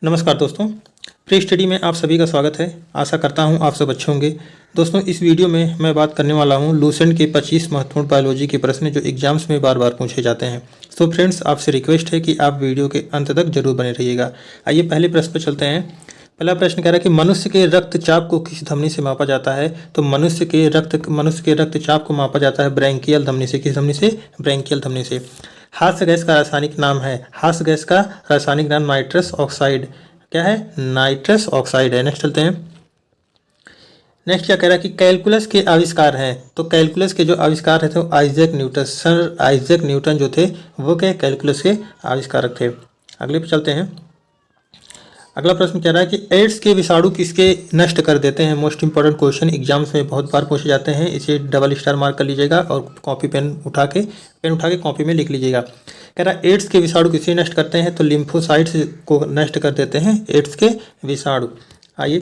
नमस्कार दोस्तों, pre study में आप सभी का स्वागत है। आशा करता हूं आप सब अच्छे होंगे। दोस्तों, इस वीडियो में मैं बात करने वाला हूं लूसेंट के 25 महत्वपूर्ण बायोलॉजी के प्रश्न जो एग्जाम्स में बार बार पूछे जाते हैं। तो फ्रेंड्स, आपसे रिक्वेस्ट है कि आप वीडियो के अंत तक जरूर बने रहिएगा। आइए पहले प्रश्न पर चलते हैं। पहला प्रश्न कह रहा है कि मनुष्य के रक्तचाप को किस धमनी से मापा जाता है। तो मनुष्य के रक्तचाप को मापा जाता है ब्रैंकियल धमनी से। किस धमनी से? ब्रैंकियल धमनी से। हास्य गैस का रासायनिक नाम है, हास्य गैस का रासायनिक नाम नाइट्रस ऑक्साइड। क्या है? नाइट्रस ऑक्साइड है। नेक्स्ट चलते हैं। नेक्स्ट क्या कह रहा है कि कैलकुलस के आविष्कार हैं। तो कैलकुलस के जो आविष्कार है तो Isaac Newton, sir Isaac Newton जो थे वो क्या कैलकुलस के आविष्कारक थे। अगले पे चलते हैं। अगला प्रश्न कह रहा है कि एड्स के विषाणु किसके नष्ट कर देते हैं। मोस्ट इंपॉर्टेंट क्वेश्चन एग्जाम्स में बहुत बार पूछे जाते हैं। इसे डबल स्टार मार्क कर लीजिएगा और कॉपी पेन उठा के कॉपी में लिख लीजिएगा। कह रहा है एड्स के विषाणु किसे नष्ट करते हैं। तो लिम्फोसाइट्स को नष्ट कर देते हैं एड्स के विषाणु। आइए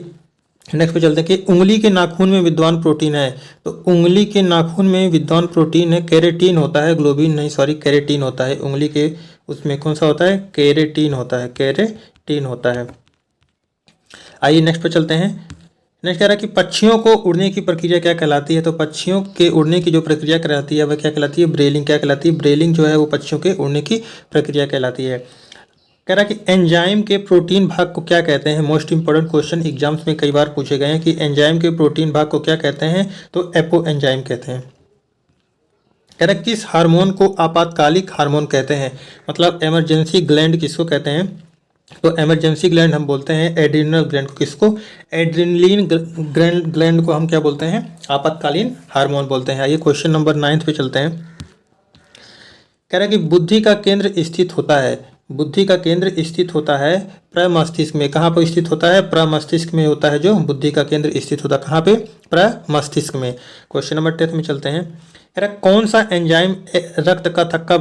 नेक्स्ट पे चलते हैं कि उंगली के नाखून में विद्वान प्रोटीन है। तो उंगली के नाखून में विद्वान प्रोटीन है केरेटीन होता है, ग्लोबिन नहीं, सॉरी केरेटीन होता है। उंगली के उसमें कौन सा होता है? केरेटीन होता है, केरेटीन होता है। आइए नेक्स्ट पे चलते हैं। नेक्स्ट कह रहा है कि पक्षियों को उड़ने की प्रक्रिया क्या कहलाती है। तो पक्षियों के उड़ने की जो प्रक्रिया कहलाती है वह क्या कहलाती है? ब्रेलिंग। क्या कहलाती है? ब्रेलिंग जो है वो पक्षियों के उड़ने की प्रक्रिया कहलाती है। कह रहा है कि एंजाइम के प्रोटीन भाग को क्या कहते हैं। मोस्ट इंपॉर्टेंट क्वेश्चन एग्जाम्स में कई बार पूछे गए हैं कि एंजाइम के प्रोटीन भाग को क्या कहते हैं। तो एपो एंजाइम कहते हैं। कह रहा है किस हार्मोन को आपातकालिक हार्मोन कहते हैं। मतलब इमरजेंसी ग्लैंड किसको कहते हैं। तो इमरजेंसी ग्लैंड हम बोलते हैं एड्रिनल ग्लैंड को। किसको? एड्रिनलिन ग्लैंड को हम क्या बोलते हैं? आपातकालीन हार्मोन बोलते हैं। आइए क्वेश्चन नंबर 9 पे चलते हैं। कह रहा है कि बुद्धि का केंद्र स्थित होता है, बुद्धि का केंद्र स्थित होता है प्रमस्तिष्क में। कहाँ पर स्थित होता है? प्रमस्तिष्क में होता है जो बुद्धि का केंद्र स्थित होता है। कहाँ पे? प्रमस्तिष्क में। क्वेश्चन नंबर 10 में चलते हैं। कह रहा है कौन सा एंजाइम रक्त का थक्का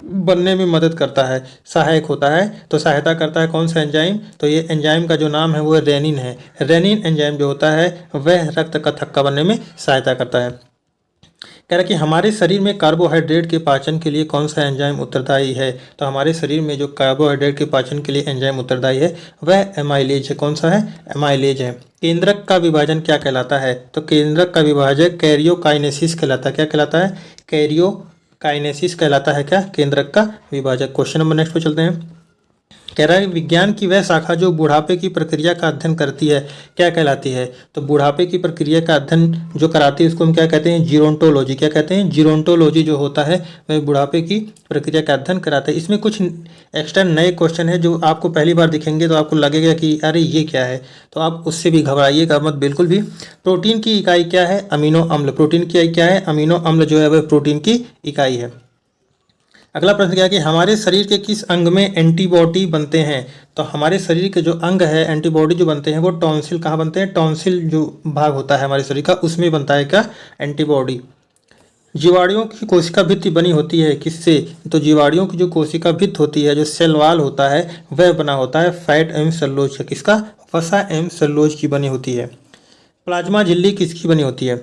बनने में मदद करता है, सहायक होता है। तो सहायता करता है कौन सा एंजाइम। तो ये एंजाइम का जो नाम है वो रेनिन है। रेनिन एंजाइम जो होता है वह रक्त का थक्का बनने में सहायता करता है। कह रहा है कि हमारे शरीर में कार्बोहाइड्रेट के पाचन के लिए कौन सा एंजाइम उत्तरदायी है। तो हमारे शरीर में जो कार्बोहाइड्रेट के पाचन के लिए एंजाइम उत्तरदायी है वह एमाइलेज है। कौन सा है? एमाइलेज है। केंद्रक का विभाजन क्या कहलाता है। तो केंद्रक का विभाजन कैरियोकाइनेसिस कहलाता है। क्या कहलाता है? कैरियोकाइनेसिस कहलाता है क्या? केंद्रक का विभाजक। क्वेश्चन नंबर नेक्स्ट पे चलते हैं। कह रहा है विज्ञान की वह शाखा जो बुढ़ापे की प्रक्रिया का अध्ययन करती है क्या कहलाती है। तो बुढ़ापे की प्रक्रिया का अध्ययन जो कराती है उसको हम क्या कहते हैं? जीरोंटोलॉजी। क्या कहते हैं? जीरोंटोलॉजी जो होता है वह बुढ़ापे की प्रक्रिया का अध्ययन कराता है। इसमें कुछ एक्स्ट्रा नए क्वेश्चन है जो आपको पहली बार दिखेंगे तो आपको लगेगा कि अरे ये क्या है, तो आप उससे भी घबराइएगा मत बिल्कुल भी। प्रोटीन की इकाई क्या है? अमीनो अम्ल। प्रोटीन की इकाई क्या है? अमीनो अम्ल जो है वह प्रोटीन की इकाई है। अगला प्रश्न क्या है कि हमारे शरीर के किस अंग में एंटीबॉडी बनते हैं। तो हमारे शरीर के जो अंग है एंटीबॉडी जो बनते हैं वो टॉन्सिल। कहाँ बनते हैं? टॉन्सिल जो भाग होता है हमारे शरीर का उसमें बनता है क्या? एंटीबॉडी। जीवाणुओं की कोशिका भित्ति बनी होती है किससे। तो जीवाणुओं की जो कोशिका भित्ति होती है, जो सेल वॉल होता है, वह बना होता है फैट एवं सेलुलोज का। किसका? वसा एवं सेलुलोज की बनी होती है। प्लाज्मा झिल्ली किसकी बनी होती है।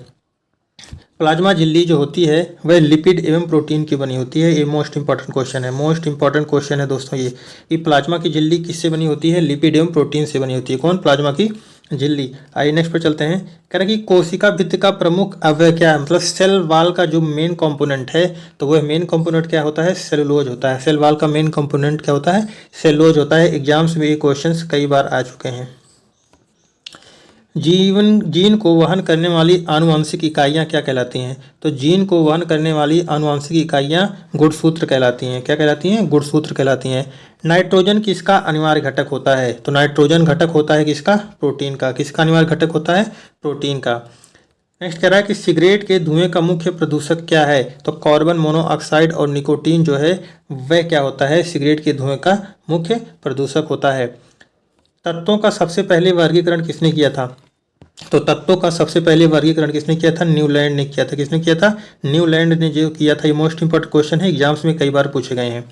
प्लाज्मा झिल्ली जो होती है वह लिपिड एवं प्रोटीन की बनी होती है। ये मोस्ट इंपॉर्टेंट क्वेश्चन है, मोस्ट इंपॉर्टेंट क्वेश्चन है दोस्तों ये कि प्लाज्मा की झिल्ली किससे बनी होती है? लिपिड एवं प्रोटीन से बनी होती है। कौन? प्लाज्मा की झिल्ली। आइए नेक्स्ट पर चलते हैं। कह रहा है कि कोशिका भित्ति का प्रमुख अवयव क्या है। मतलब सेल वाल का जो मेन कंपोनेंट है तो वह मेन कंपोनेंट क्या होता है? सेलुलोज होता है। सेल वाल का मेन कंपोनेंट क्या होता है? सेलुलोज होता है। एग्जाम्स में ये क्वेश्चन कई बार आ चुके हैं। जीन को वहन करने वाली आनुवंशिक इकाइयाँ क्या कहलाती हैं। तो जीन को वहन करने वाली आनुवंशिक इकाइयाँ गुणसूत्र कहलाती हैं। क्या कहलाती हैं? गुणसूत्र कहलाती हैं। नाइट्रोजन किसका अनिवार्य घटक होता है। तो नाइट्रोजन घटक होता है किसका? प्रोटीन का। किसका अनिवार्य घटक होता है? प्रोटीन का। नेक्स्ट कह रहा है कि सिगरेट के धुएं का मुख्य प्रदूषक क्या है। तो कार्बन मोनोऑक्साइड और निकोटीन जो है वह क्या होता है? सिगरेट के धुएं का मुख्य प्रदूषक होता है। तत्वों का सबसे पहले वर्गीकरण किसने किया था। तो तत्वों का सबसे पहले वर्गीकरण किसने किया था? न्यूलैंड ने किया था। किसने किया था? न्यूलैंड ने जो किया था। ये मोस्ट इंपॉर्टेंट क्वेश्चन है, एग्जाम्स में कई बार पूछे गए हैं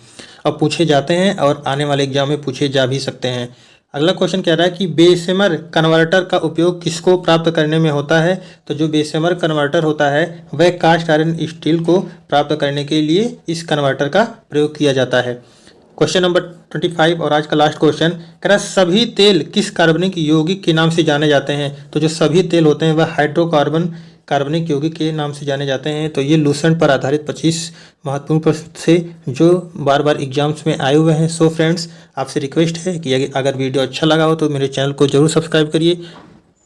और पूछे जाते हैं और आने वाले एग्जाम में पूछे जा भी सकते हैं। अगला क्वेश्चन कह रहा है कि बेशमर कन्वर्टर का उपयोग किसको प्राप्त करने में होता है। तो जो बेशमर कन्वर्टर होता है वह कास्ट आयरन स्टील को प्राप्त करने के लिए इस कन्वर्टर का प्रयोग किया जाता है। क्वेश्चन नंबर 25 और आज का लास्ट क्वेश्चन कह रहा है सभी तेल किस कार्बनिक यौगिक के नाम से जाने जाते हैं। तो जो सभी तेल होते हैं वह हाइड्रोकार्बन कार्बनिक यौगिक के नाम से जाने जाते हैं। तो ये लूसेंट पर आधारित 25 महत्वपूर्ण प्रश्न थे जो बार बार एग्जाम्स में आए हुए हैं। सो फ्रेंड्स, आपसे रिक्वेस्ट है कि अगर वीडियो अच्छा लगा हो तो मेरे चैनल को जरूर सब्सक्राइब करिए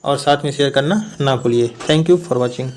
और साथ में शेयर करना ना भूलिए। Thank you for watching.